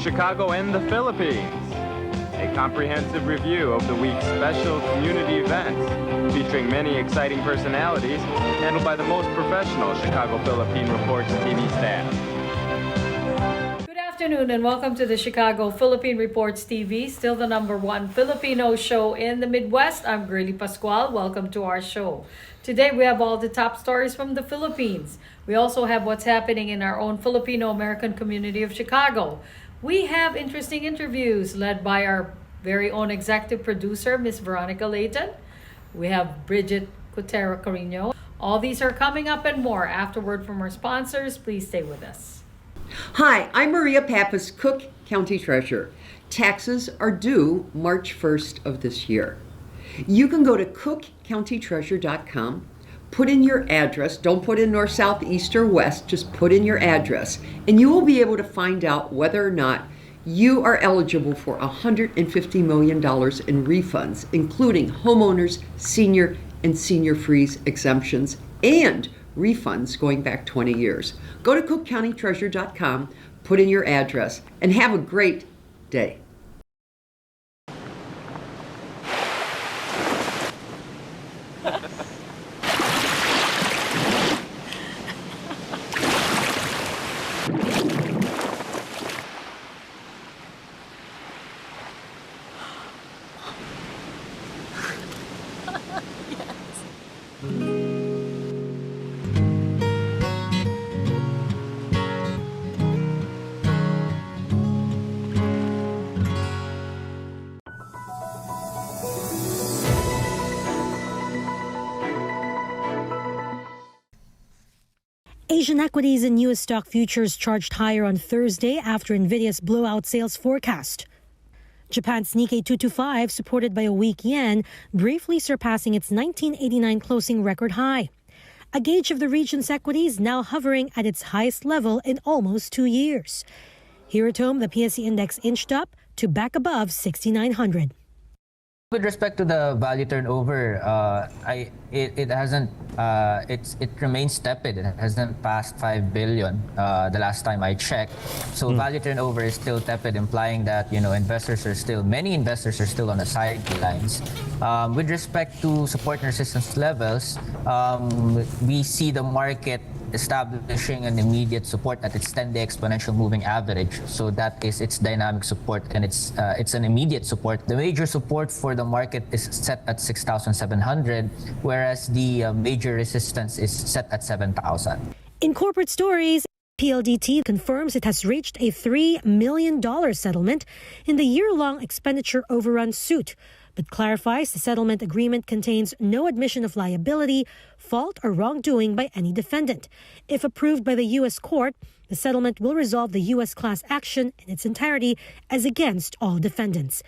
Chicago and the Philippines. A comprehensive review of the week's special community events, featuring many exciting personalities, handled by the most professional Chicago Philippine Reports TV staff. Good afternoon and welcome to the Chicago Philippine Reports TV, still the #1 Filipino show in the Midwest. I'm Brigitte Pascual. Welcome to our show. Today we have all the top stories from the Philippines. We also have what's happening in our own Filipino American community of Chicago. We have interesting interviews led by our very own executive producer, Miss Veronica Leighton. We have Brigitte, Cueter, Carino. All these are coming up and more. Afterward from our sponsors, please stay with us. Hi, I'm Maria Pappas, Cook County Treasurer. Taxes are due March 1st of this year. You can go to cookcountytreasurer.com, put in your address, don't put in north, south, east, or west, just put in your address, and you will be able to find out whether or not you are eligible for $150 million in refunds, including homeowners, senior, and senior freeze exemptions, and refunds going back 20 years. Go to cookcountytreasurer.com, put in your address, and have a great day. Asian equities and U.S. stock futures charged higher on Thursday after Nvidia's blowout sales forecast. Japan's Nikkei 225, supported by a weak yen, briefly surpassing its 1989 closing record high. A gauge of the region's equities now hovering at its highest level in almost 2 years. Here at home, the PSE index inched up to back above 6,900. With respect to the value turnover, it remains tepid. It hasn't passed 5 billion the last time I checked. So value turnover is still tepid, implying that many investors are still on the sidelines. With respect to support and resistance levels, we see the market establishing an immediate support at its 10-day exponential moving average. So that is its dynamic support, and it's an immediate support. The major support for the market is set at 6,700, whereas the major resistance is set at 7,000. In corporate stories, PLDT confirms it has reached a $3 million settlement in the year-long expenditure overrun suit, but clarifies the settlement agreement contains no admission of liability, fault, or wrongdoing by any defendant. If approved by the U.S. court, the settlement will resolve the U.S. class action in its entirety as against all defendants.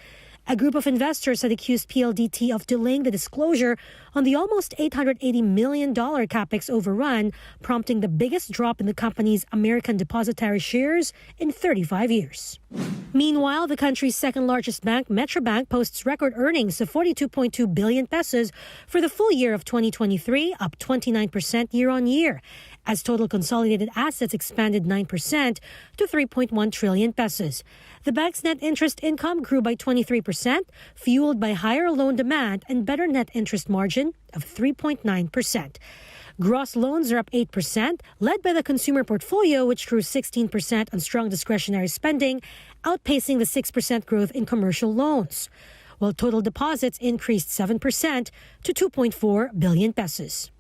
A group of investors had accused PLDT of delaying the disclosure on the almost $880 million capex overrun, prompting the biggest drop in the company's American depositary shares in 35 years. Meanwhile, the country's second-largest bank, Metrobank, posts record earnings of 42.2 billion pesos for the full year of 2023, up 29% year-on-year, as total consolidated assets expanded 9% to 3.1 trillion pesos. The bank's net interest income grew by 23%, fueled by higher loan demand and better net interest margin of 3.9%. Gross loans are up 8%, led by the consumer portfolio, which grew 16% on strong discretionary spending, outpacing the 6% growth in commercial loans, while total deposits increased 7% to 2.4 billion pesos.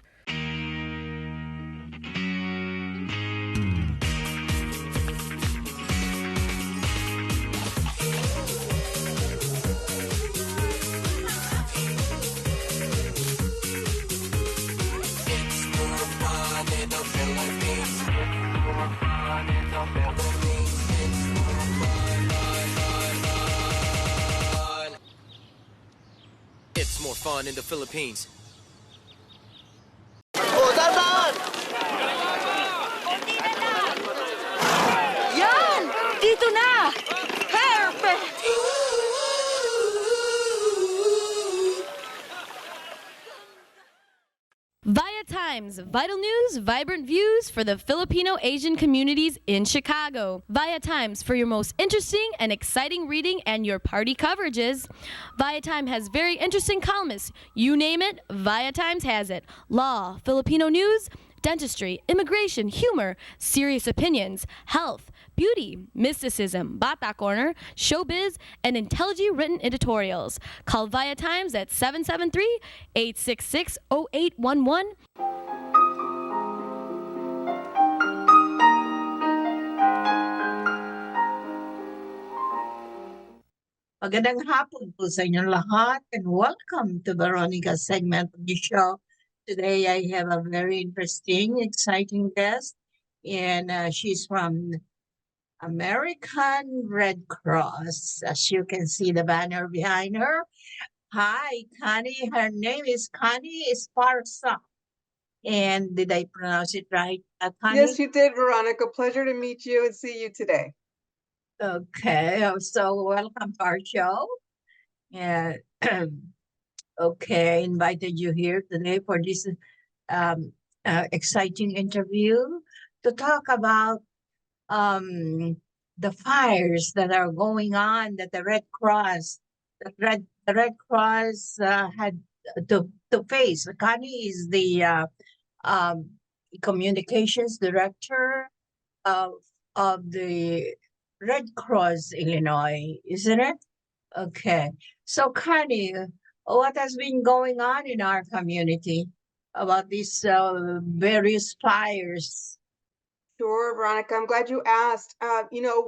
It's more fun in the Philippines. Oh, dadan! Yan! Dito na! Perfect! ViaTimes ViaTimes, vital news, vibrant views for the Filipino Asian communities in Chicago. ViaTimes for your most interesting and exciting reading and your party coverages. ViaTime has very interesting columnists. You name it, ViaTimes has it. Law, Filipino news, dentistry, immigration, humor, serious opinions, health, beauty, mysticism, Bata Corner, showbiz, and intelligently written editorials. Call ViaTimes at 773-866-0811. Magandang hapon po sa inyong lahat and welcome to Veronica's segment of the show. Today I have a very interesting, exciting guest and she's from American Red Cross. As you can see the banner behind her. Hi, Connie. Her name is Connie Esparza. And did I pronounce it right, Connie? Yes, you did, Veronica. Pleasure to meet you and see you today. Okay, so welcome to our show. And okay, invited you here today for this exciting interview to talk about the fires that are going on that the Red Cross had to face. Connie is the communications director of the Red Cross Illinois, isn't it? Okay. So Connie, what has been going on in our community about these various fires? Sure, Veronica. I'm glad you asked.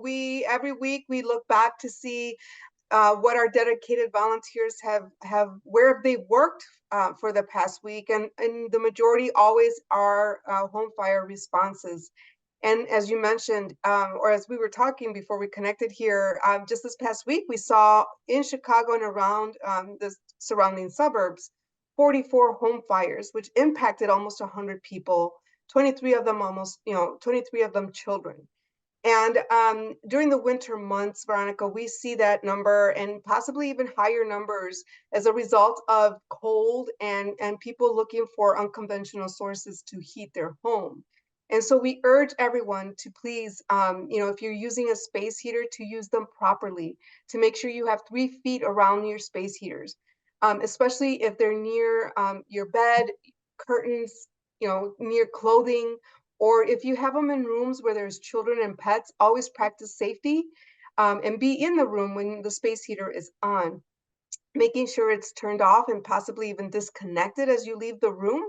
We every week we look back to see what our dedicated volunteers have where they worked for the past week, and the majority always are home fire responses. And as you mentioned, or as we were talking before we connected here, just this past week, we saw in Chicago and around the surrounding suburbs, 44 home fires, which impacted almost 100 people, 23 of them children. And during the winter months, Veronica, we see that number and possibly even higher numbers as a result of cold and people looking for unconventional sources to heat their home. And so we urge everyone to please, if you're using a space heater, to use them properly, to make sure you have 3 feet around your space heaters, especially if they're near your bed, curtains, near clothing, or if you have them in rooms where there's children and pets, always practice safety and be in the room when the space heater is on. Making sure it's turned off and possibly even disconnected as you leave the room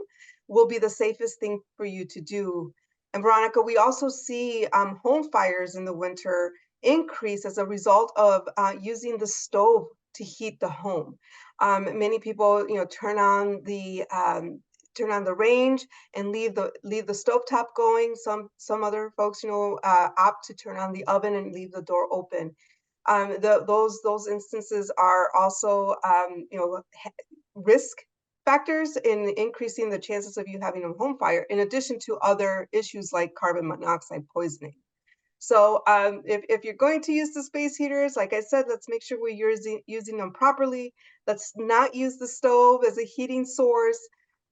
will be the safest thing for you to do. And Veronica, we also see home fires in the winter increase as a result of using the stove to heat the home. Many people, turn on the range and leave the stovetop going. Some other folks, opt to turn on the oven and leave the door open. Those instances are also risk factors in increasing the chances of you having a home fire, in addition to other issues like carbon monoxide poisoning. So if you're going to use the space heaters, like I said, let's make sure we're using them properly. Let's not use the stove as a heating source.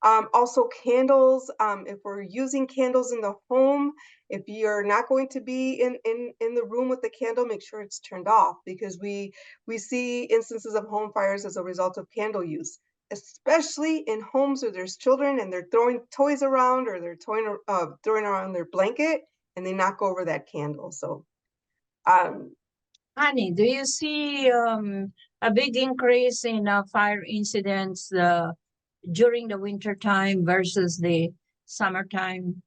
Also candles, if we're using candles in the home, if you're not going to be in the room with the candle, make sure it's turned off, because we see instances of home fires as a result of candle use, especially in homes where there's children and they're throwing toys around, or they're throwing around their blanket and they knock over that candle. So, Honey, do you see a big increase in fire incidents during the winter time versus the summertime?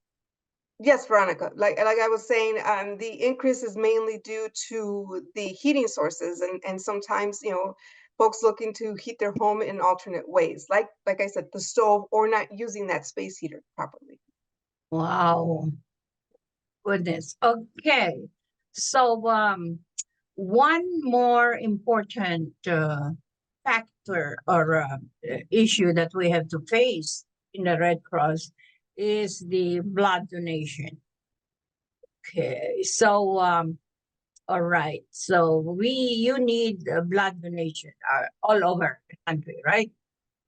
Yes, Veronica, like I was saying, the increase is mainly due to the heating sources, and sometimes, folks looking to heat their home in alternate ways, like I said, the stove, or not using that space heater properly. Wow. Goodness. Okay. So one more important factor or issue that we have to face in the Red Cross is the blood donation. Okay, so all right, so you need blood donation all over the country, right?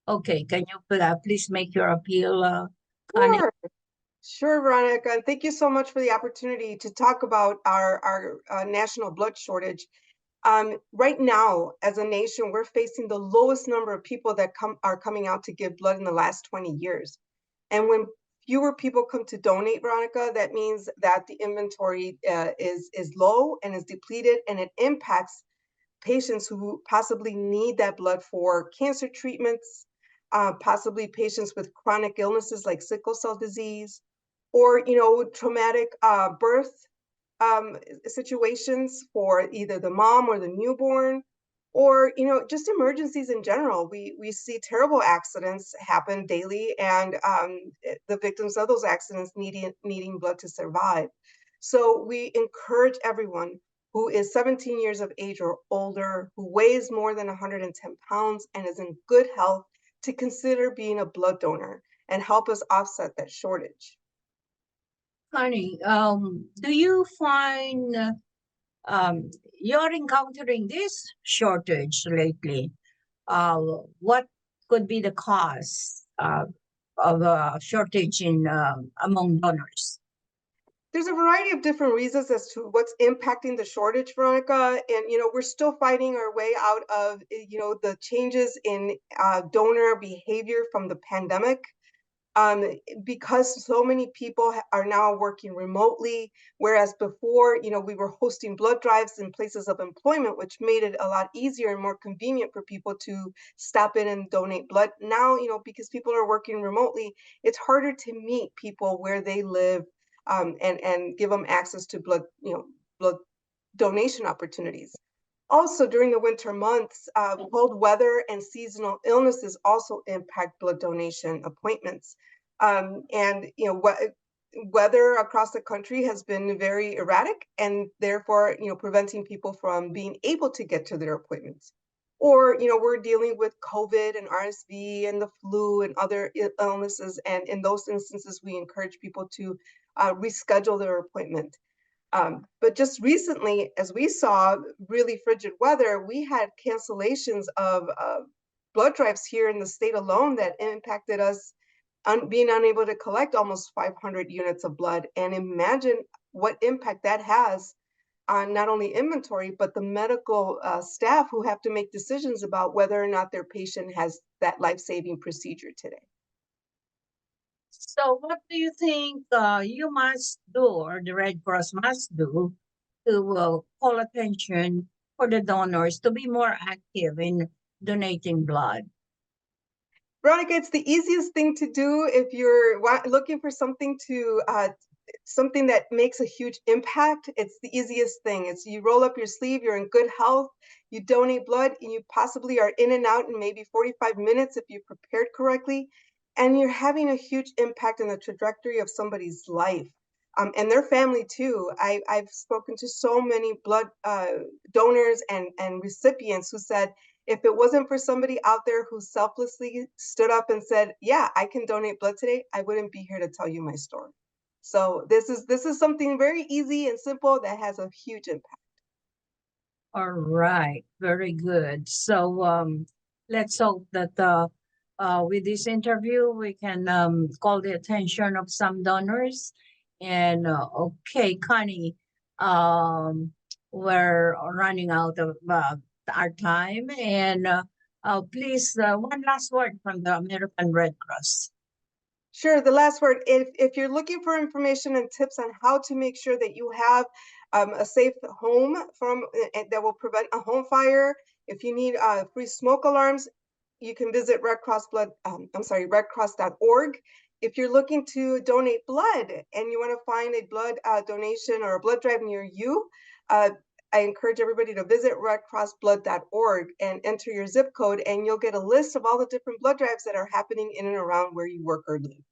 Okay, can you please make your appeal, Connie? Sure, Veronica, and thank you so much for the opportunity to talk about our national blood shortage. Right now, as a nation, we're facing the lowest number of people that are coming out to give blood in the last 20 years. And when fewer people come to donate, Veronica, that means that the inventory is low and is depleted, and it impacts patients who possibly need that blood for cancer treatments, possibly patients with chronic illnesses like sickle cell disease, or traumatic birth situations for either the mom or the newborn, or just emergencies in general. We see terrible accidents happen daily, and the victims of those accidents needing blood to survive. So we encourage everyone who is 17 years of age or older, who weighs more than 110 pounds and is in good health, to consider being a blood donor and help us offset that shortage. Connie, do you find you're encountering this shortage lately? What could be the cause of a shortage in among donors? There's a variety of different reasons as to what's impacting the shortage, Veronica, and we're still fighting our way out of the changes in donor behavior from the pandemic. Because so many people are now working remotely, whereas before, we were hosting blood drives in places of employment, which made it a lot easier and more convenient for people to stop in and donate blood. Now, because people are working remotely, it's harder to meet people where they live, and give them access to blood donation opportunities. Also, during the winter months, cold weather and seasonal illnesses also impact blood donation appointments. Weather across the country has been very erratic, and therefore, preventing people from being able to get to their appointments. Or, we're dealing with COVID and RSV and the flu and other illnesses, and in those instances, we encourage people to reschedule their appointment. But just recently, as we saw really frigid weather, we had cancellations of blood drives here in the state alone that impacted us being unable to collect almost 500 units of blood. And imagine what impact that has on not only inventory, but the medical staff who have to make decisions about whether or not their patient has that life-saving procedure today. So what do you think you must do, or the Red Cross must do, to call attention for the donors to be more active in donating blood? Veronica, it's the easiest thing to do if you're looking for something something that makes a huge impact. It's the easiest thing. It's you roll up your sleeve, you're in good health, you donate blood, and you possibly are in and out in maybe 45 minutes if you prepared correctly, and you're having a huge impact on the trajectory of somebody's life, and their family too. I've spoken to so many blood donors and recipients who said, if it wasn't for somebody out there who selflessly stood up and said, yeah, I can donate blood today, I wouldn't be here to tell you my story. So this is something very easy and simple that has a huge impact. All right, very good. So let's hope that with this interview, we can call the attention of some donors. And okay, Connie, we're running out of our time. And please, one last word from the American Red Cross. Sure, the last word, if you're looking for information and tips on how to make sure that you have a safe home that will prevent a home fire, if you need free smoke alarms, you can visit redcross.org. If you're looking to donate blood and you want to find a blood donation or a blood drive near you, I encourage everybody to visit redcrossblood.org and enter your zip code, and you'll get a list of all the different blood drives that are happening in and around where you work or live.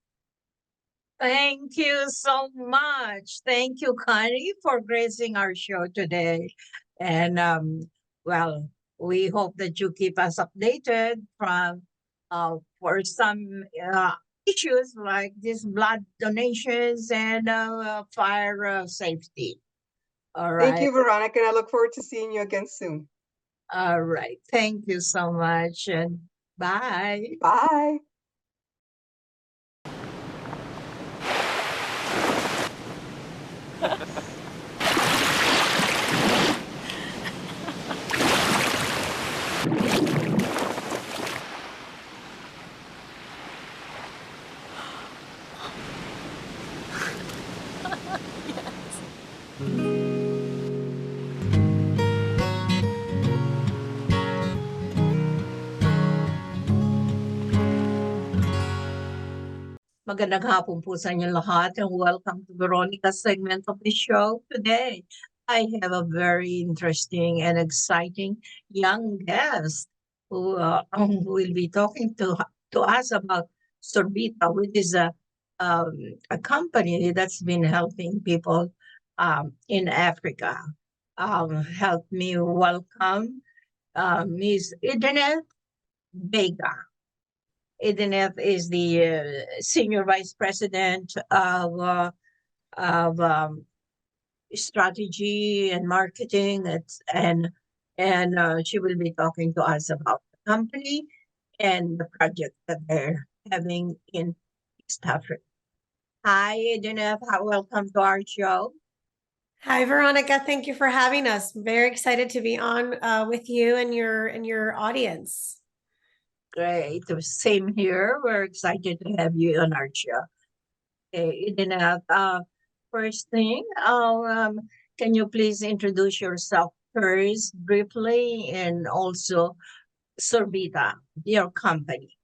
Thank you so much. Thank you, Connie, for gracing our show today. And well, we hope that you keep us updated for some issues like this blood donations and fire safety. All right. Thank you, Veronica, and I look forward to seeing you again soon. All right. Thank you so much, and bye. Bye. Magandang hapon po sa inyo lahat and welcome to Veronica's segment of the show. Today, I have a very interesting and exciting young guest who will be talking to us about Sorbita, which is a company that's been helping people in Africa. Help me welcome Ms. Ideneth Vega. Ideneth is the Senior Vice President of Strategy and Marketing. And she will be talking to us about the company and the project that they're having in East Africa. Hi, Ideneth. Welcome to our show. Hi, Veronica. Thank you for having us. I'm very excited to be on with you and your audience. Great. Same here. We're excited to have you on our show. Okay, Ideneth, first thing, can you please introduce yourself first briefly and also Sorbita, your company?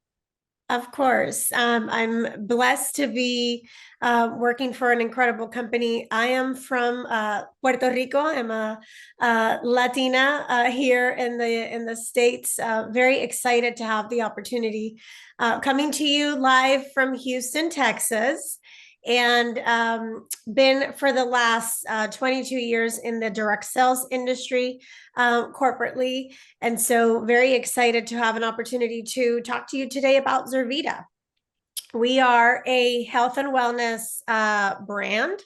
Of course. I'm blessed to be working for an incredible company. I am from Puerto Rico. I'm a Latina here in the States. Very excited to have the opportunity coming to you live from Houston, Texas. And been for the last 22 years in the direct sales industry corporately. And so very excited to have an opportunity to talk to you today about Zurvita. We are a health and wellness brand.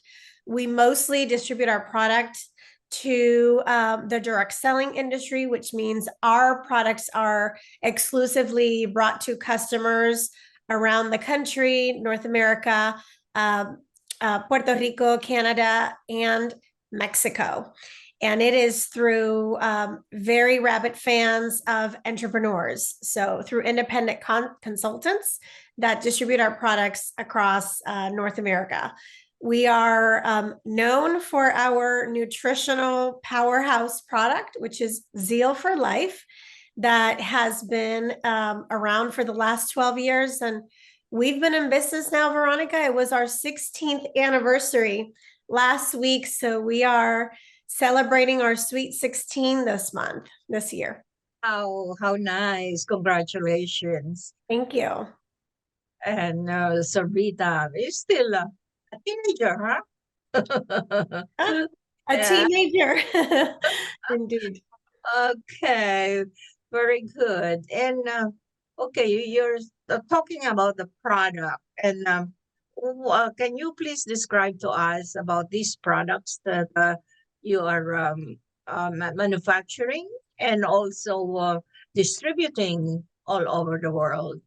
We mostly distribute our product to the direct selling industry, which means our products are exclusively brought to customers around the country, North America, Puerto Rico, Canada, and Mexico. And it is through very rabid fans of entrepreneurs. So through independent consultants that distribute our products across North America. We are known for our nutritional powerhouse product, which is Zeal for Life, that has been around for the last 12 years. And we've been in business now, Veronica. It was our 16th anniversary last week. So we are celebrating our Sweet 16 this year. Oh, how nice. Congratulations. Thank you. And Sorbita is still a teenager, huh? A teenager. Indeed. Okay, very good. And okay, you're talking about the product, and can you please describe to us about these products that you are manufacturing and also distributing all over the world?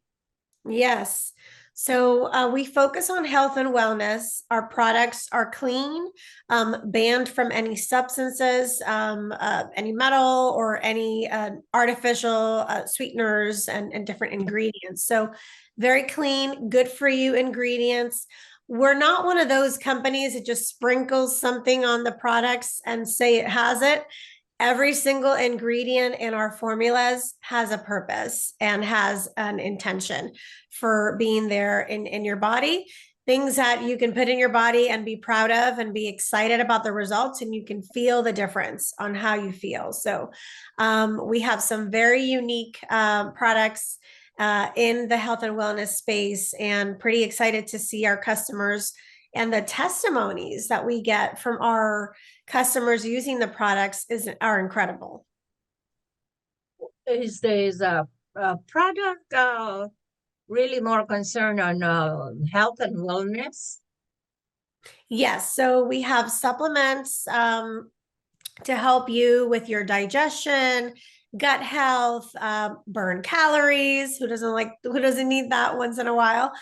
Yes. So we focus on health and wellness. Our products are clean, banned from any substances, any metal or any artificial sweeteners and different ingredients. So very clean, good for you ingredients. We're not one of those companies that just sprinkles something on the products and say it has it. Every single ingredient in our formulas has a purpose and has an intention for being there in your body. Things that you can put in your body and be proud of and be excited about the results, and you can feel the difference on how you feel. So we have some very unique products in the health and wellness space, and pretty excited to see our customers and the testimonies that we get from our customers using the products are incredible. Is there a product really more concerned on health and wellness? Yes, so we have supplements to help you with your digestion, gut health, burn calories. Who doesn't need that once in a while?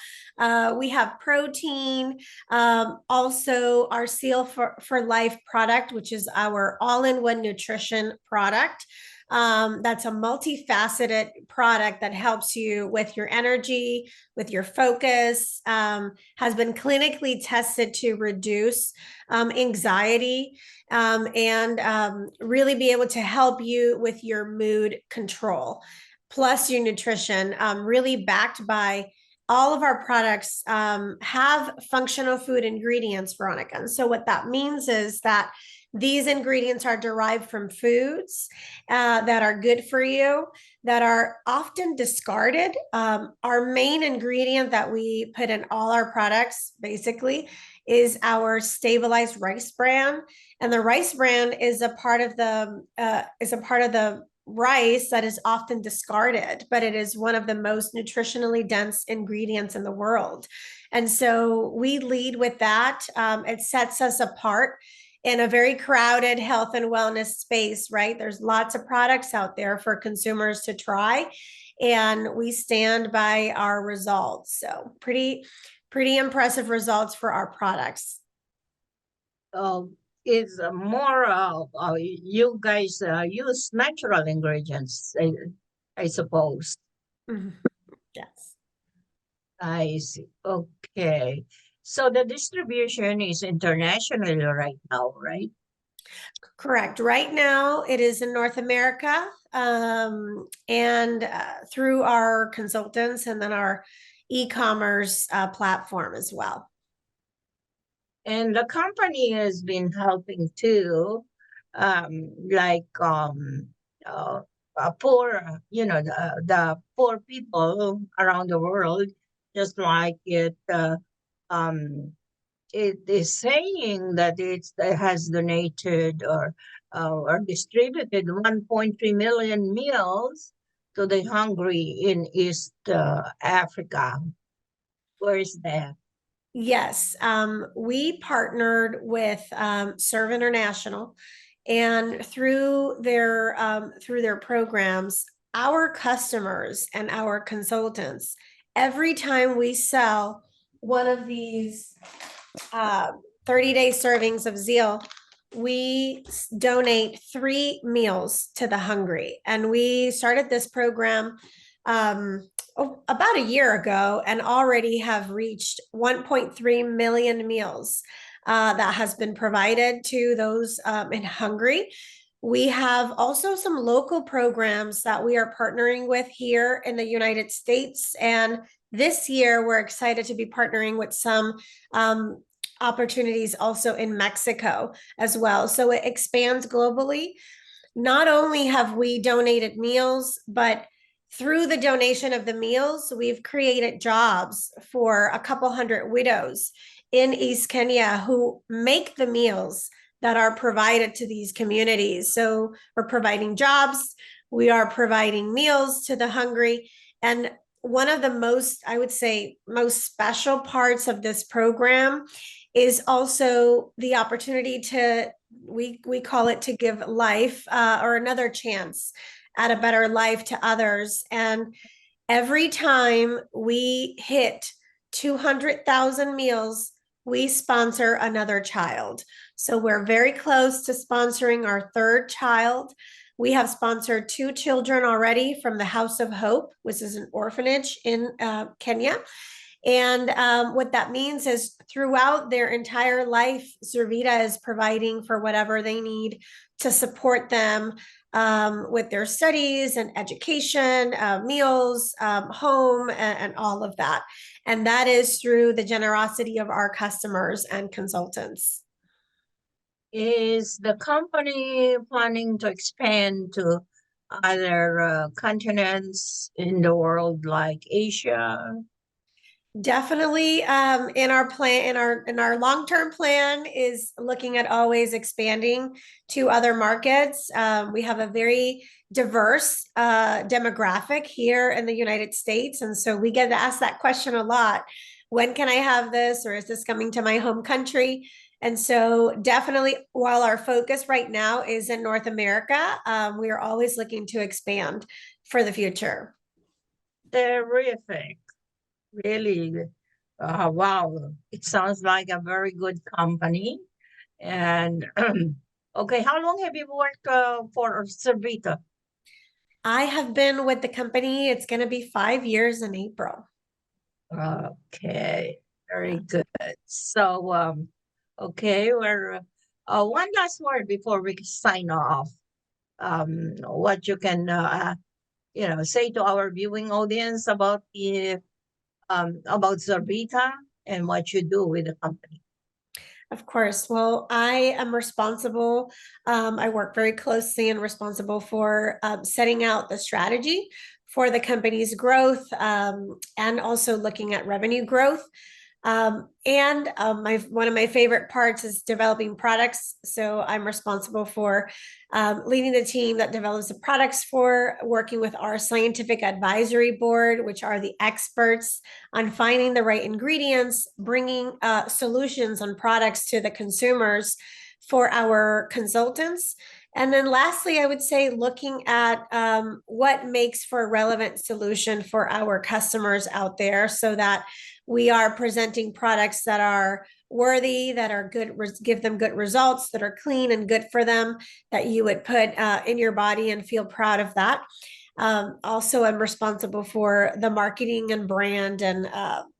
We have protein, also our Seal for Life product, which is our all-in-one nutrition product. That's a multifaceted product that helps you with your energy, with your focus, has been clinically tested to reduce anxiety, and really be able to help you with your mood control, plus your nutrition, really backed by all of our products have functional food ingredients, Veronica. And so what that means is that these ingredients are derived from foods that are good for you, that are often discarded. Our main ingredient that we put in all our products, basically, is our stabilized rice bran, and the rice bran is a part of the rice that is often discarded, but it is one of the most nutritionally dense ingredients in the world. And so we lead with that. It sets us apart in a very crowded health and wellness space, right? There's lots of products out there for consumers to try, and we stand by our results. So pretty impressive results for our products. Is more you guys use natural ingredients, I suppose. Yes. I see. Okay. So the distribution is internationally right now, right? Correct. Right now, it is in North America, and through our consultants, and then our e-commerce platform as well. And the company has been helping too, like poor, the poor people around the world, just like it is saying that it has donated or distributed 1.3 million meals to the hungry in East Africa. Where is that? Yes, we partnered with Serve International, and through their programs, our customers and our consultants, every time we sell one of these 30-day servings of Zeal, we donate 3 meals to the hungry. And we started this program about a year ago, and already have reached 1.3 million meals that has been provided to those in hungry. We have also some local programs that we are partnering with here in the United States, and this year we're excited to be partnering with some opportunities also in Mexico as well. So it expands globally. Not only have we donated meals, but through the donation of the meals, we've created jobs for a couple hundred widows in East Kenya who make the meals that are provided to these communities. So we're providing jobs, we are providing meals to the hungry. And one of the most, I would say, most special parts of this program is also the opportunity to, we call it, to give life or another chance at a better life to others. And every time we hit 200,000 meals, we sponsor another child. So we're very close to sponsoring our 3rd child. We have sponsored 2 children already from the House of Hope, which is an orphanage in Kenya. And what that means is throughout their entire life, Zurvita is providing for whatever they need to support them with their studies and education, meals, home, and all of that. And that is through the generosity of our customers and consultants. Is the company planning to expand to other continents in the world, like Asia? Definitely, in our plan, in our long-term plan is looking at always expanding to other markets. We have a very diverse demographic here in the United States, and so we get asked that question a lot. When can I have this, or is this coming to my home country? And so definitely, while our focus right now is in North America, we are always looking to expand for the future. Terrific. Really, wow, it sounds like a very good company. And okay, how long have you worked for Zurvita? I have been with the company, it's going to be 5 years in April. Okay, very good. So, okay, we're one last word before we sign off. What you can, say to our viewing audience about the about Zorbita and what you do with the company. Of course. Well, I am responsible. I work very closely and responsible for setting out the strategy for the company's growth and also looking at revenue growth. One of my favorite parts is developing products. So I'm responsible for leading the team that develops the products, for working with our scientific advisory board, which are the experts on finding the right ingredients, bringing solutions on products to the consumers for our consultants. And then lastly, I would say looking at what makes for a relevant solution for our customers out there, so that we are presenting products that are worthy, that are good, give them good results, that are clean and good for them, that you would put in your body and feel proud of that. Also, I'm responsible for the marketing and brand and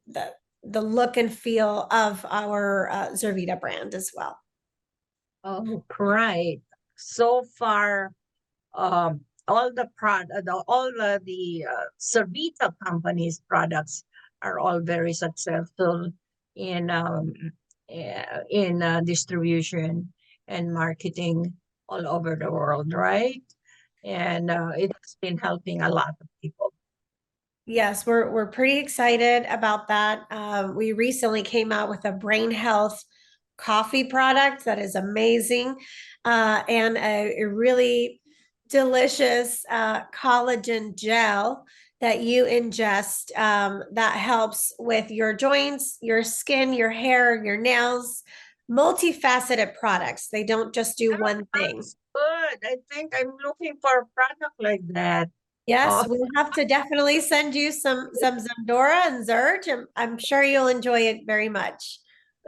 the look and feel of our Zurvita brand as well. Oh, right. So far, all the Zurvita company's products are all very successful in distribution and marketing all over the world, right? And it has been helping a lot of people. Yes, we're pretty excited about that. We recently came out with a brain health coffee product that is amazing, and a really delicious collagen gel that you ingest that helps with your joints, your skin, your hair, your nails, multifaceted products. They don't just do one thing. Good. I think I'm looking for a product like that. Yes, we'll have to definitely send you some Zandora and Zurge. I'm sure you'll enjoy it very much.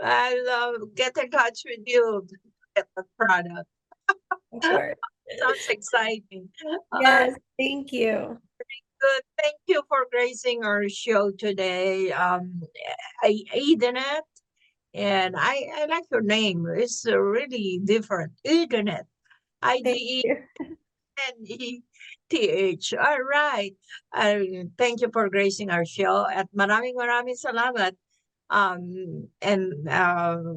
I'll get in touch with you to get the product. Sure. Sounds exciting. Yes, thank you. Good. Thank you for gracing our show today. Edenet, and I like your name. It's really different. Edenet. IDENETH. All right. Thank you for gracing our show. At maraming salamat.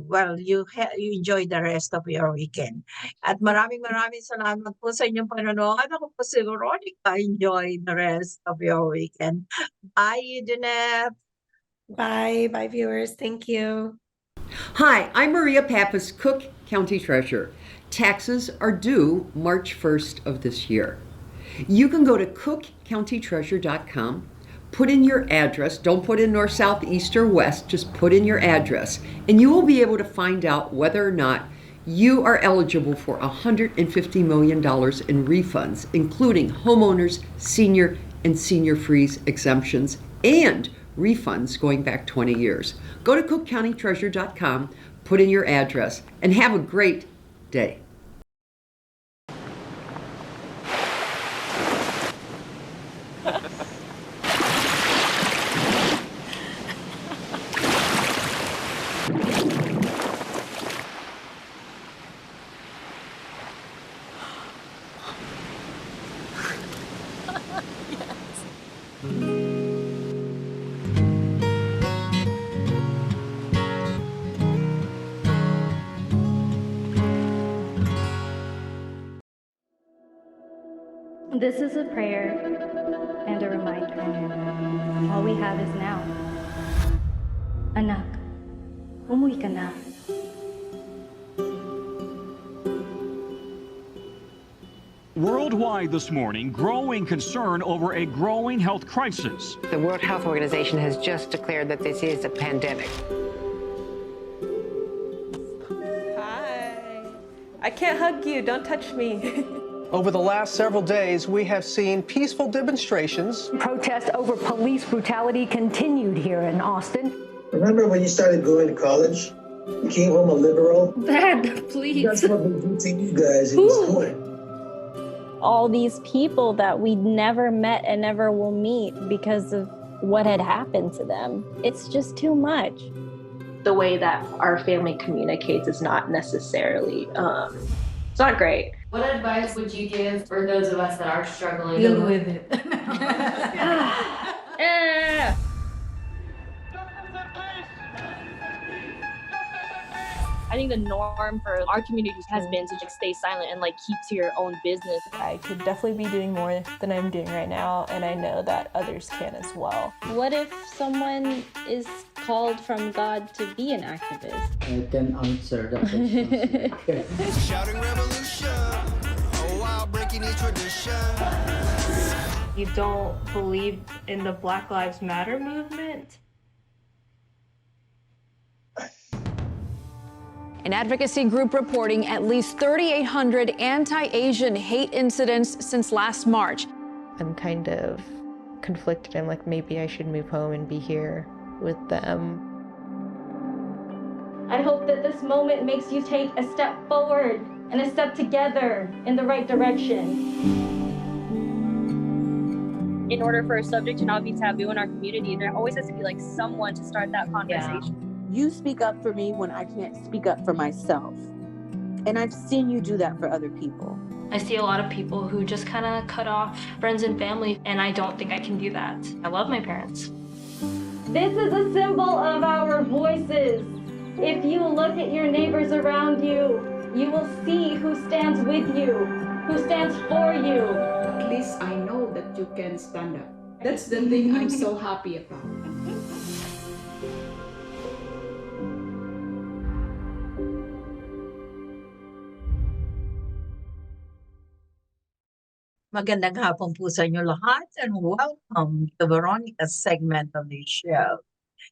Well, you enjoy the rest of your weekend. At maraming salamat po sa inyong panonood. Ako po si Veronica. Enjoy the rest of your weekend. Bye, Edenet. Bye, viewers. Thank you. Hi, I'm Maria Pappas, Cook County Treasurer. Taxes are due March 1st of this year. You can go to cookcountytreasurer.com, put in your address, don't put in north, south, east, or west, just put in your address, and you will be able to find out whether or not you are eligible for $150 million in refunds, including homeowners, senior, and senior freeze exemptions, and refunds going back 20 years. Go to cookcountytreasurer.com, put in your address, and have a great day. This is a prayer and a reminder. All we have is now. Anak, umuwi ka na. Worldwide this morning, growing concern over a growing health crisis. The World Health Organization has just declared that this is a pandemic. Hi. I can't hug you. Don't touch me. Over the last several days, we have seen peaceful demonstrations. Protests over police brutality continued here in Austin. Remember when you started going to college? You came home a liberal? Dad, please. That's what we do to you guys in school. All these people that we never met and never will meet because of what had happened to them. It's just too much. The way that our family communicates is not necessarily, it's not great. What advice would you give for those of us that are struggling? Deal with it. think the norm for our community has been to like stay silent and like keep to your own business. I could definitely be doing more than I'm doing right now, and I know that others can as well. What if someone is called from God to be an activist? I can answer that question. Shouting revolution, oh wow, breaking each tradition. You don't believe in the Black Lives Matter movement? An advocacy group reporting at least 3,800 anti-Asian hate incidents since last March. I'm kind of conflicted. I'm like, maybe I should move home and be here with them. I hope that this moment makes you take a step forward and a step together in the right direction. In order for a subject to not be taboo in our community, there always has to be like someone to start that conversation. You speak up for me when I can't speak up for myself. And I've seen you do that for other people. I see a lot of people who just kind of cut off friends and family, and I don't think I can do that. I love my parents. This is a symbol of our voices. If you look at your neighbors around you, you will see who stands with you, who stands for you. At least I know that you can stand up. That's the thing I'm so happy about. Magandang hapon po sa inyo lahat and welcome to Veronica's segment of the show.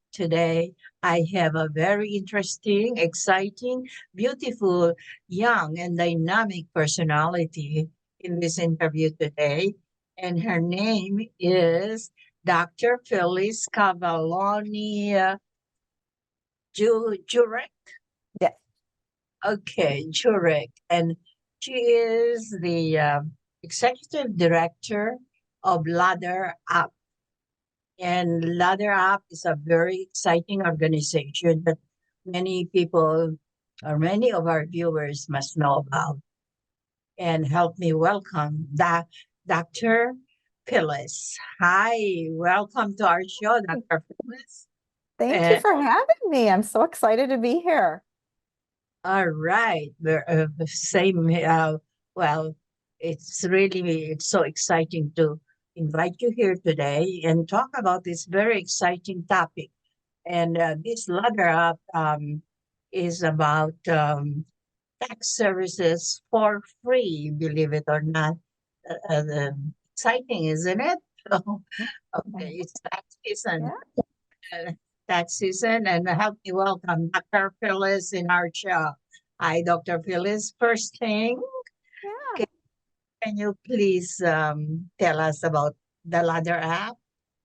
Today, I have a very interesting, exciting, beautiful, young, and dynamic personality in this interview today. And her name is Dr. Phyllis Cavalloni Jurek? Yes. Okay, Jurek. And she is the Executive Director of Ladder Up. And Ladder Up is a very exciting organization that many people or many of our viewers must know about. And help me welcome Dr. Phyllis. Hi, welcome to our show, Dr. Phyllis. Thank you for having me. I'm so excited to be here. All right. Same. Well, it's so exciting to invite you here today and talk about this very exciting topic. And this Ladder Up is about tax services for free, believe it or not. Exciting, isn't it? Okay, it's tax season. Tax season, and help me welcome Dr. Phyllis in our show. Hi, Dr. Phyllis. First thing, can you please tell us about the Ladder App?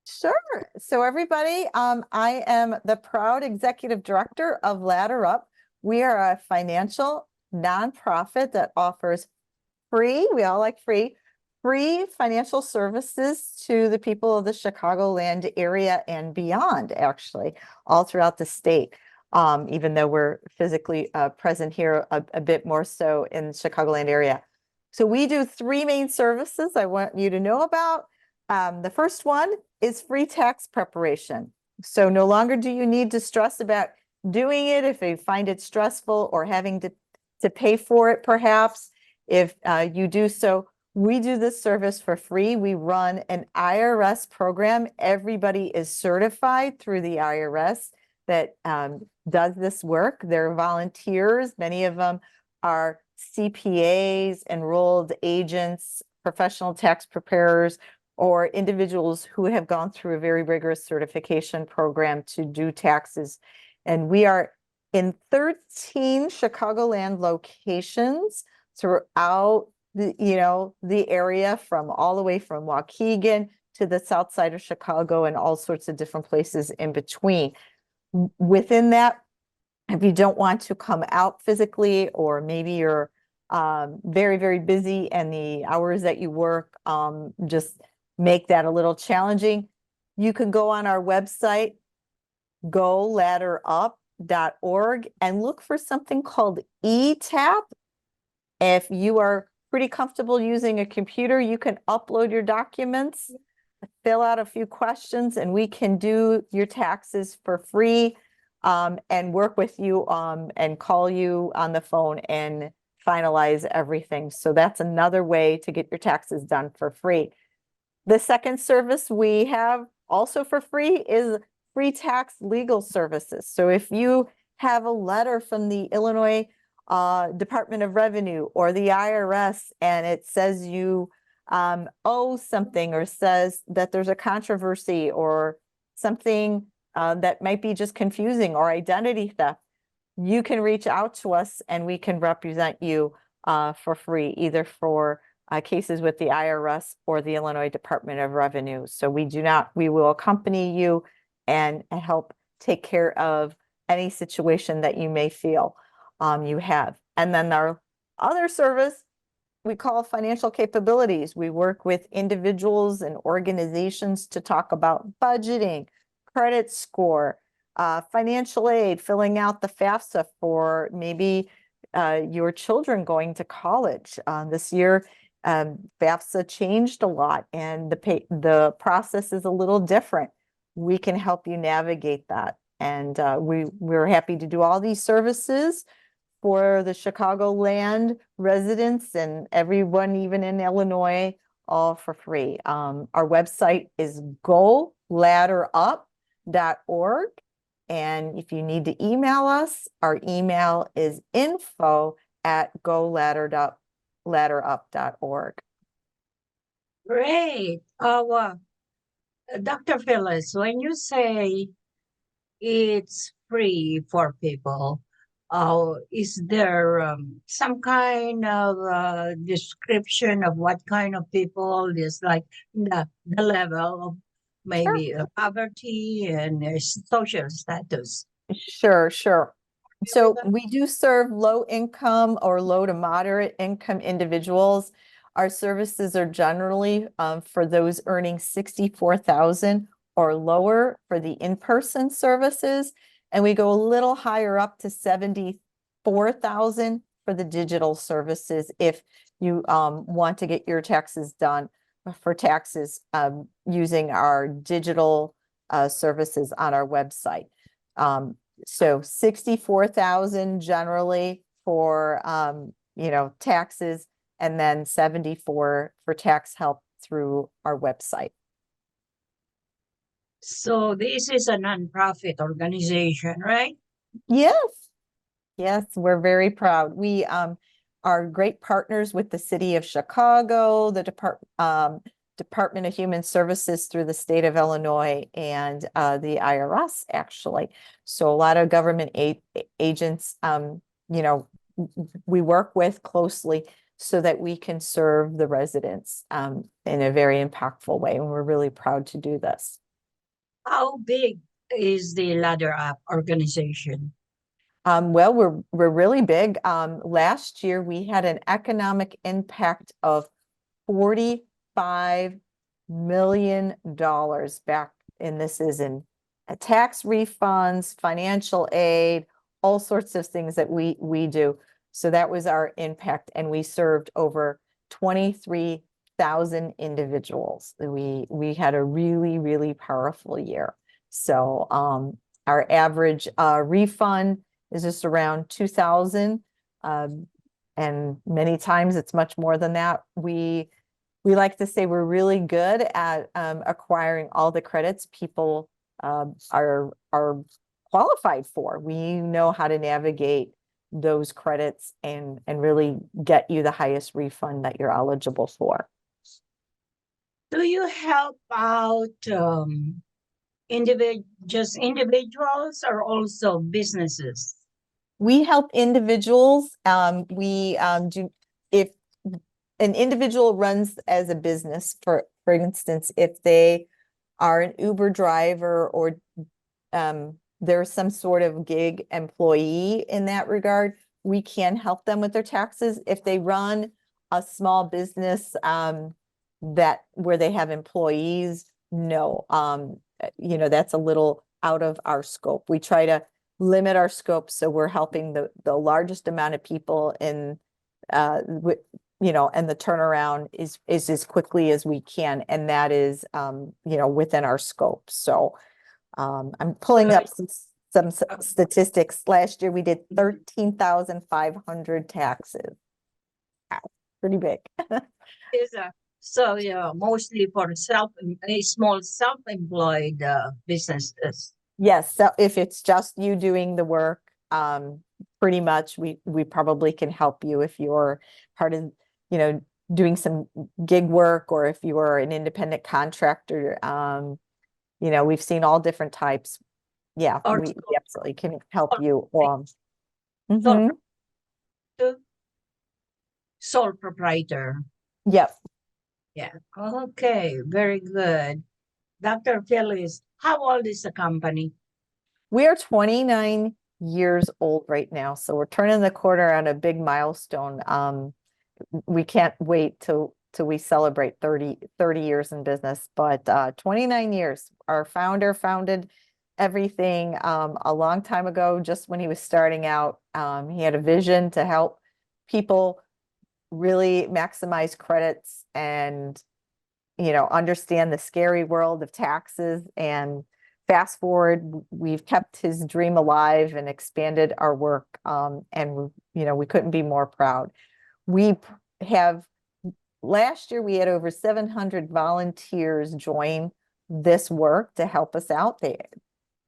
Sure. So everybody, I am the proud executive director of Ladder Up. We are a financial nonprofit that offers free, we all like free financial services to the people of the Chicagoland area and beyond, actually, all throughout the state. Even though we're physically present here a bit more so in the Chicagoland area. So we do three main services I want you to know about. The first one is free tax preparation. So no longer do you need to stress about doing it if you find it stressful or having to pay for it, perhaps. If you do so, we do this service for free. We run an IRS program. Everybody is certified through the IRS that does this work. They're volunteers. Many of them are CPAs, enrolled agents, professional tax preparers, or individuals who have gone through a very rigorous certification program to do taxes. And we are in 13 Chicagoland locations throughout the area, from all the way from Waukegan to the south side of Chicago and all sorts of different places in between. Within that, if you don't want to come out physically, or maybe you're very, very busy and the hours that you work just make that a little challenging, you can go on our website, goladderup.org, and look for something called eTap. If you are pretty comfortable using a computer, you can upload your documents, fill out a few questions, and we can do your taxes for free. and work with you and call you on the phone and finalize everything. So that's another way to get your taxes done for free. The second service we have also for free is free tax legal services. So if you have a letter from the Illinois Department of Revenue or the IRS and it says you owe something or says that there's a controversy or something that might be just confusing or identity theft, you can reach out to us and we can represent you for free, either for cases with the IRS or the Illinois Department of Revenue. So we will accompany you and help take care of any situation that you may feel you have. And then our other service we call financial capabilities. We work with individuals and organizations to talk about budgeting, credit score, financial aid, filling out the FAFSA for maybe your children going to college. This year, FAFSA changed a lot and the process is a little different. We can help you navigate that. And we're happy to do all these services for the Chicagoland residents and everyone, even in Illinois, all for free. Our website is goladderup.org. And if you need to email us, our email is info@goladderup.org. Great. Dr. Phyllis, when you say it's free for people, is there some kind of description of what kind of people is like the level of maybe poverty and social status? Sure. So we do serve low income or low to moderate income individuals. Our services are generally for those earning $64,000 or lower for the in-person services. And we go a little higher up to $74,000 for the digital services if you want to get your taxes done for taxes using our digital services on our website. So 64,000 generally for taxes, and then 74 for tax help through our website. So this is a nonprofit organization, right? Yes, we're very proud. We are great partners with the City of Chicago, the Department of Human Services through the state of Illinois, and the IRS, actually. So a lot of government agents, we work with closely so that we can serve the residents in a very impactful way. And we're really proud to do this. How big is the Ladder Up organization? Well, we're really big. Last year, we had an economic impact of $45 million back, and this is in tax refunds, financial aid, all sorts of things that we do. So that was our impact, and we served over 23,000 individuals. We had a really, really powerful year. So our average refund is just around $2,000, and many times it's much more than that. We like to say we're really good at acquiring all the credits people are qualified for. We know how to navigate those credits and really get you the highest refund that you're eligible for. Do you help out just individuals or also businesses? We help individuals. If an individual runs as a business, for instance, if they are an Uber driver or there's some sort of gig employee in that regard, we can help them with their taxes. If they run a small business where they have employees, no, that's a little out of our scope. We try to limit our scope so we're helping the largest amount of people in and the turnaround is as quickly as we can, and that is within our scope. So I'm pulling up some statistics. Last year we did 13,500 taxes. Wow, pretty big. Is so yeah, mostly for small self-employed businesses. Yes, so if it's just you doing the work, pretty much we probably can help you if you're part of, doing some gig work, or if you are an independent contractor. We've seen all different types. Yeah, we absolutely can help you. Mhm. Sole proprietor. Yep. Yeah. Okay. Very good. Dr. Phyllis, how old is the company? We are 29 years old right now, so we're turning the corner on a big milestone. We can't wait till we celebrate 30 years in business, but 29 years. Our founder founded everything a long time ago, just when he was starting out. He had a vision to help people really maximize credits and understand the scary world of taxes. And fast forward, we've kept his dream alive and expanded our work, and we couldn't be more proud. Last year we had over 700 volunteers join this work to help us out.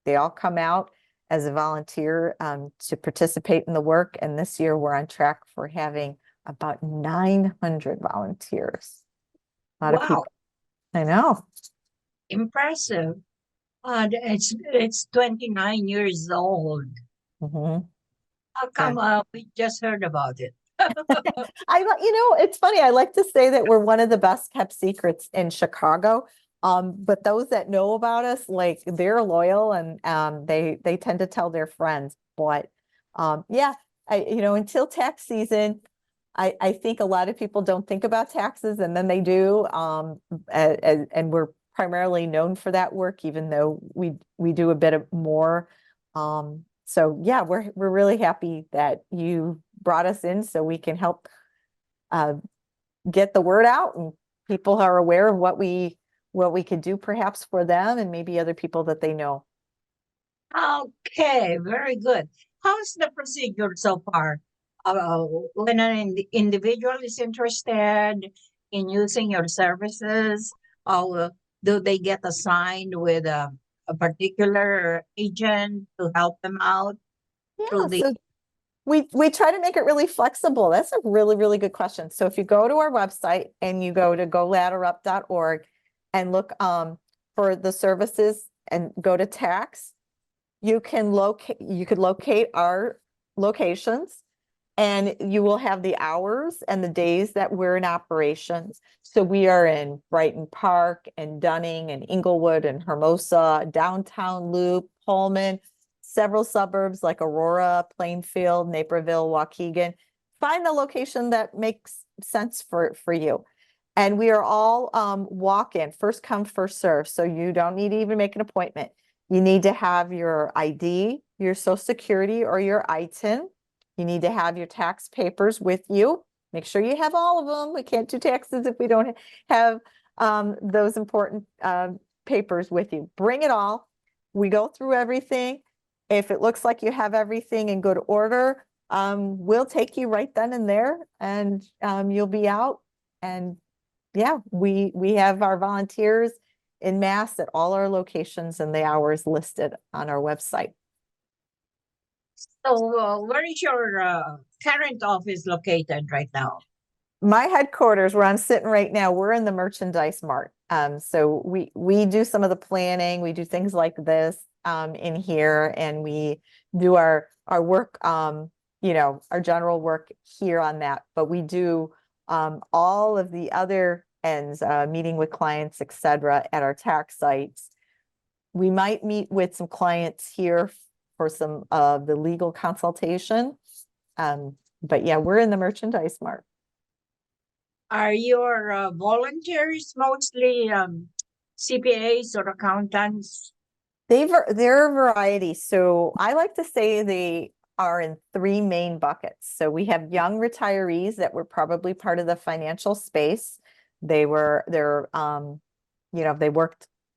They all come out as a volunteer to participate in the work, and this year we're on track for having about 900 volunteers. A lot of people. I know. Impressive. It's 29 years old. Mm-hmm. How come we just heard about it? It's funny. I like to say that we're one of the best kept secrets in Chicago. But those that know about us, they're loyal, and they tend to tell their friends. But until tax season, I think a lot of people don't think about taxes, and then they do. And we're primarily known for that work, even though we do a bit of more. So yeah, we're really happy that you brought us in so we can help get the word out, and people are aware of what we could do perhaps for them and maybe other people that they know. Okay, very good. How's the procedure so far? When an individual is interested in using your services, do they get assigned with a particular agent to help them out? So we try to make it really flexible. That's a really, really good question. So if you go to our website and you go to goladderup.org and look for the services and go to tax, you could locate our locations, and you will have the hours and the days that we're in operations. So we are in Brighton Park and Dunning and Inglewood and Hermosa, downtown Loop, Pullman, several suburbs like Aurora, Plainfield, Naperville, Waukegan. Find the location that makes sense for you. And we are all walk-in, first come, first serve. So you don't need to even make an appointment. You need to have your ID, your Social Security, or your ITIN. You need to have your tax papers with you. Make sure you have all of them. We can't do taxes if we don't have those important papers with you. Bring it all. We go through everything. If it looks like you have everything in good order, we'll take you right then and there, and you'll be out. And yeah, we have our volunteers en masse at all our locations, and the hours listed on our website. So where is your current office located right now? My headquarters, where I'm sitting right now, we're in the Merchandise Mart. So we do some of the planning. We do things like this in here, and we do our work, our general work here on that. But we do all of the other ends, meeting with clients, etc., at our tax sites. We might meet with some clients here for some of the legal consultation. But yeah, we're in the Merchandise Mart. Are your volunteers mostly CPAs or accountants? They're a variety. So I like to say they are in three main buckets. So we have young retirees that were probably part of the financial space. They worked for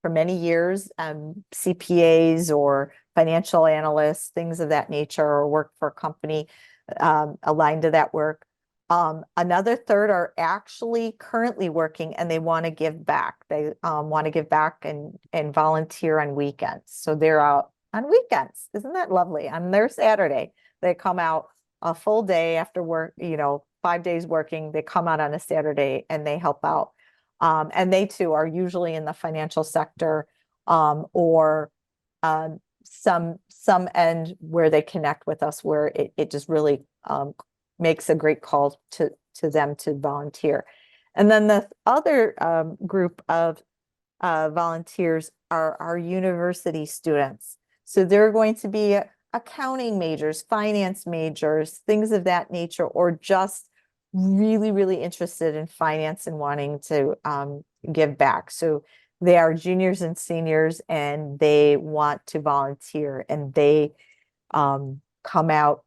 many years, CPAs or financial analysts, things of that nature, or work for a company aligned to that work. Another third are actually currently working and they want to give back. They want to give back and volunteer on weekends. So they're out on weekends. Isn't that lovely? On their Saturday, they come out a full day after work, 5 days working. They come out on a Saturday and they help out. And they too are usually in the financial sector or some end where they connect with us, where it just really makes a great call to them to volunteer. And then the other group of volunteers are our university students. So they're going to be accounting majors, finance majors, things of that nature, or just really, really interested in finance and wanting to give back. So they are juniors and seniors and they want to volunteer, and they come out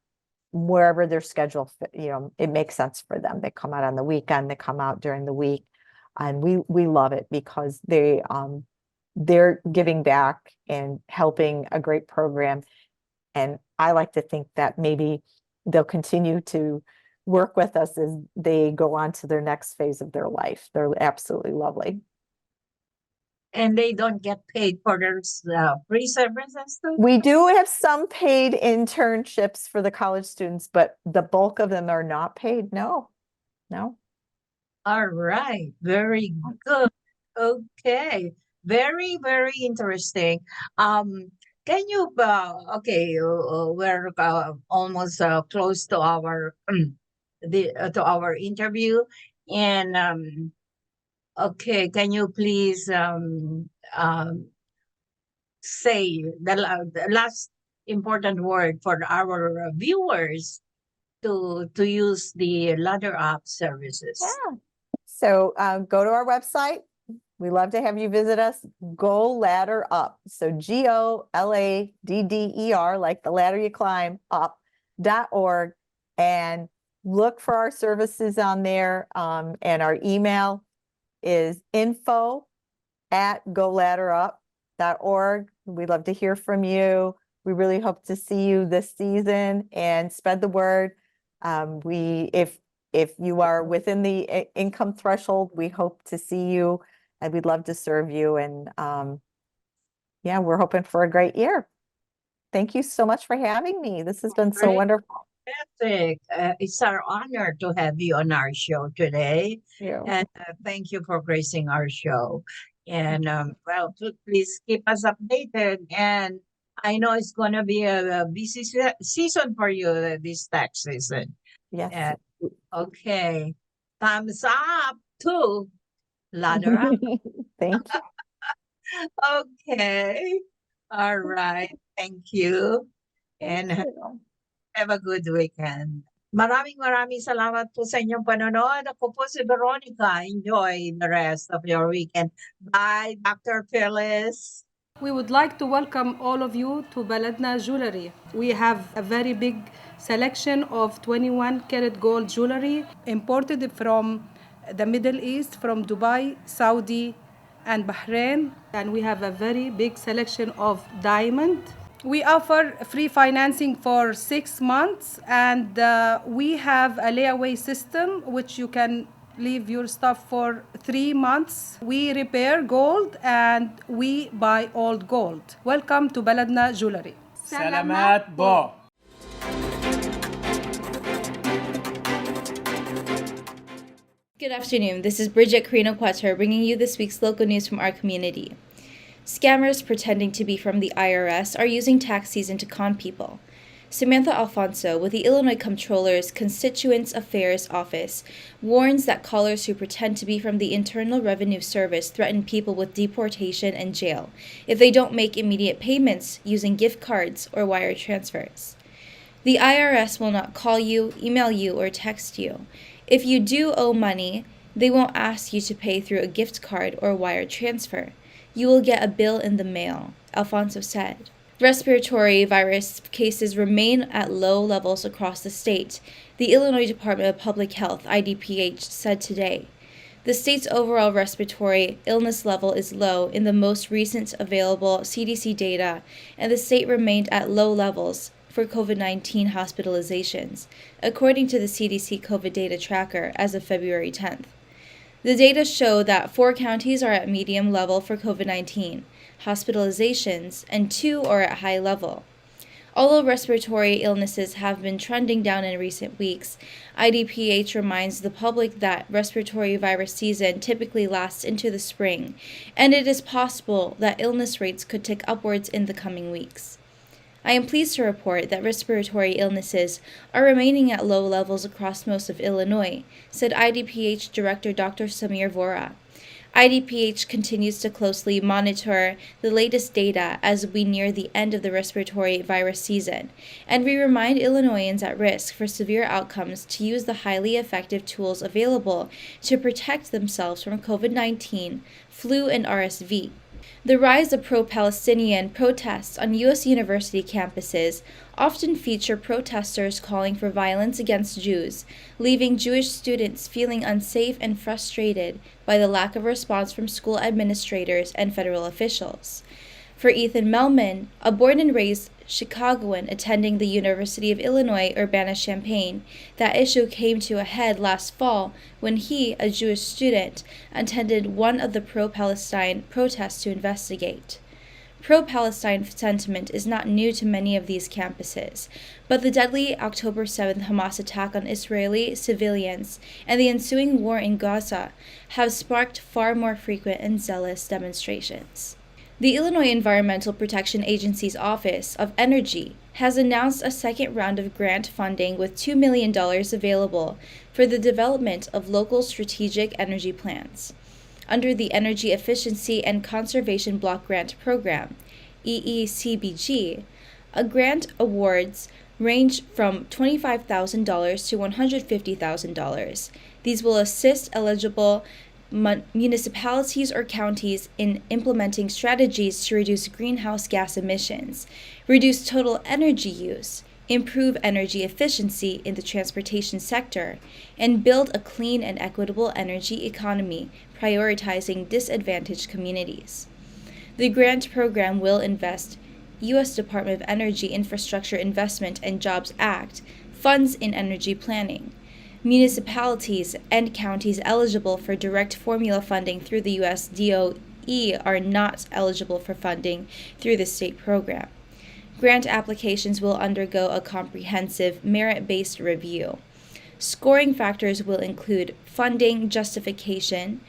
wherever their schedule, it makes sense for them. They come out on the weekend, they come out during the week, and we love it because they're giving back and helping a great program. And I like to think that maybe they'll continue to work with us as they go on to their next phase of their life. They're absolutely lovely. And they don't get paid for their free services too? We do have some paid internships for the college students, but the bulk of them are not paid. No. All right. Very good. Okay. Very, very interesting. Can you, we're almost close to our to our interview, and okay, can you please say the last important word for our viewers to use the Ladder Up services? Yeah. So go to our website. We love to have you visit us. Go Ladder Up. So GOLADDER, like the ladder you climb, up.org, and look for our services on there. And our email is info@goladderup.org. We'd love to hear from you. We really hope to see you this season and spread the word. If you are within the income threshold, we hope to see you, and we'd love to serve you. And we're hoping for a great year. Thank you so much for having me. This has been so wonderful. Fantastic. It's our honor to have you on our show today. And thank you for gracing our show. And please keep us updated. And I know it's going to be a busy season for you this tax season. Yes. Okay. Thumbs up to Ladder Up. Thank you. Okay. All right. Thank you. And have a good weekend. Maraming salamat po sa inyong panonood. Ako po si Veronica. Enjoy the rest of your weekend. Bye, Dr. Phyllis. We would like to welcome all of you to Baladna Jewelry. We have a very big selection of 21-karat gold jewelry imported from the Middle East, from Dubai, Saudi, and Bahrain. And we have a very big selection of diamond. We offer free financing for 6 months, and we have a layaway system which you can leave your stuff for 3 months. We repair gold and we buy old gold. Welcome to Baladna Jewelry. Salamat po. Good afternoon. This is Brigitte, Carino, Cueter, bringing you this week's local news from our community. Scammers pretending to be from the IRS are using tax season to con people. Samantha Alfonso with the Illinois Comptroller's Constituents Affairs Office warns that callers who pretend to be from the Internal Revenue Service threaten people with deportation and jail if they don't make immediate payments using gift cards or wire transfers. The IRS will not call you, email you, or text you. If you do owe money, they won't ask you to pay through a gift card or wire transfer. You will get a bill in the mail, Alfonso said. Respiratory virus cases remain at low levels across the state, the Illinois Department of Public Health, IDPH, said today. The state's overall respiratory illness level is low in the most recent available CDC data, and the state remained at low levels for COVID-19 hospitalizations, according to the CDC COVID data tracker as of February 10th. The data show that 4 counties are at medium level for COVID-19 hospitalizations, and 2 are at high level. Although respiratory illnesses have been trending down in recent weeks, IDPH reminds the public that respiratory virus season typically lasts into the spring, and it is possible that illness rates could tick upwards in the coming weeks. I am pleased to report that respiratory illnesses are remaining at low levels across most of Illinois, said IDPH Director Dr. Samir Vora. IDPH continues to closely monitor the latest data as we near the end of the respiratory virus season, and we remind Illinoisans at risk for severe outcomes to use the highly effective tools available to protect themselves from COVID-19, flu, and RSV. The rise of pro-Palestinian protests on U.S. university campuses often feature protesters calling for violence against Jews, leaving Jewish students feeling unsafe and frustrated by the lack of response from school administrators and federal officials. For Ethan Melman, a born and raised Chicagoan attending the University of Illinois Urbana-Champaign, that issue came to a head last fall when he, a Jewish student, attended one of the pro-Palestine protests to investigate. Pro-Palestine sentiment is not new to many of these campuses, but the deadly October 7th Hamas attack on Israeli civilians and the ensuing war in Gaza have sparked far more frequent and zealous demonstrations. The Illinois Environmental Protection Agency's Office of Energy has announced a second round of grant funding with $2 million available for the development of local strategic energy plans. Under the Energy Efficiency and Conservation Block Grant Program, EECBG, a grant awards range from $25,000 to $150,000. These will assist eligible municipalities or counties in implementing strategies to reduce greenhouse gas emissions, reduce total energy use, improve energy efficiency in the transportation sector, and build a clean and equitable energy economy, prioritizing disadvantaged communities. The grant program will invest U.S. Department of Energy Infrastructure Investment and Jobs Act funds in energy planning. Municipalities and counties eligible for direct formula funding through the U.S. DOE are not eligible for funding through the state program. Grant applications will undergo a comprehensive merit-based review. Scoring factors will include funding justification,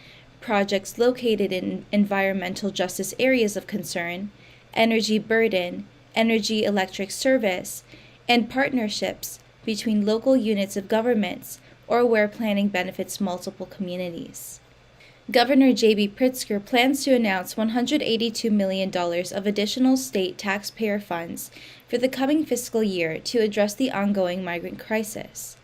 projects located in environmental justice areas of concern, energy burden, energy electric service, and partnerships between local units of governments or where planning benefits multiple communities. Governor J.B. Pritzker plans to announce $182 million of additional state taxpayer funds for the coming fiscal year to address the ongoing migrant crisis.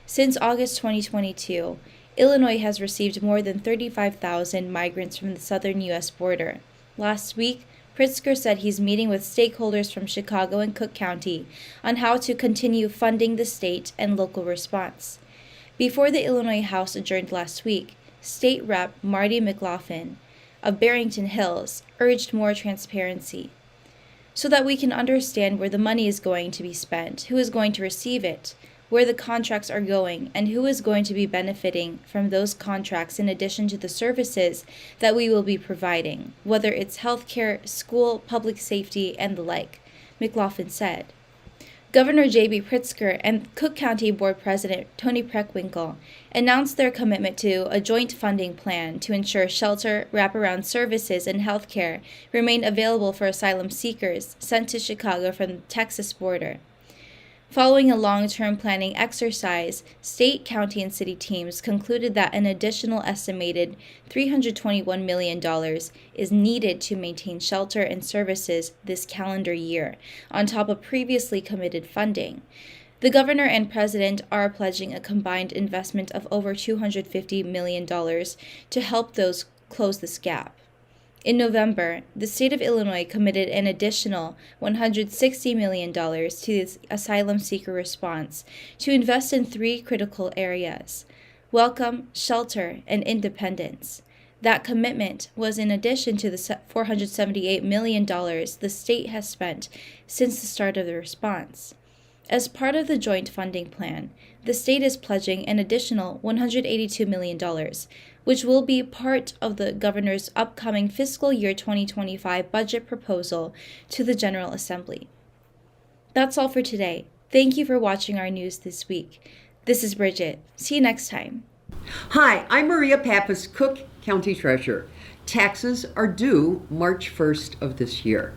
Since August 2022, Illinois has received more than 35,000 migrants from the southern U.S. border. Last week, Pritzker said he's meeting with stakeholders from Chicago and Cook County on how to continue funding the state and local response. Before the Illinois House adjourned last week, State Rep. Marty McLaughlin of Barrington Hills urged more transparency so that we can understand where the money is going to be spent, who is going to receive it, where the contracts are going, and who is going to be benefiting from those contracts in addition to the services that we will be providing, whether it's healthcare, school, public safety, and the like, McLaughlin said. Governor J.B. Pritzker and Cook County Board President Tony Preckwinkle announced their commitment to a joint funding plan to ensure shelter, wraparound services, and health care remain available for asylum seekers sent to Chicago from the Texas border. Following a long-term planning exercise, state, county, and city teams concluded that an additional estimated $321 million is needed to maintain shelter and services this calendar year, on top of previously committed funding. The governor and president are pledging a combined investment of over $250 million to help those close this gap. In November, the state of Illinois committed an additional $160 million to its asylum seeker response to invest in 3 critical areas. welcome, shelter, and independence. That commitment was in addition to the $478 million the state has spent since the start of the response. As part of the joint funding plan, the state is pledging an additional $182 million, which will be part of the governor's upcoming fiscal year 2025 budget proposal to the General Assembly. That's all for today. Thank you for watching our news this week. This is Brigitte. See you next time. Hi, I'm Maria Pappas, Cook County Treasurer. Taxes are due March 1st of this year.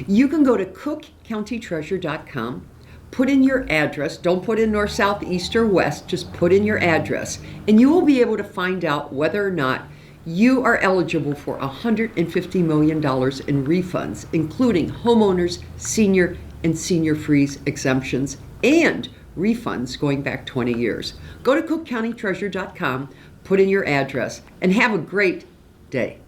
You can go to cookcountytreasurer.com, put in your address, don't put in north, south, east, or west, just put in your address, and you will be able to find out whether or not you are eligible for $150 million in refunds, including homeowners, senior, and senior freeze exemptions, and refunds going back 20 years. Go to cookcountytreasurer.com, put in your address, and have a great day.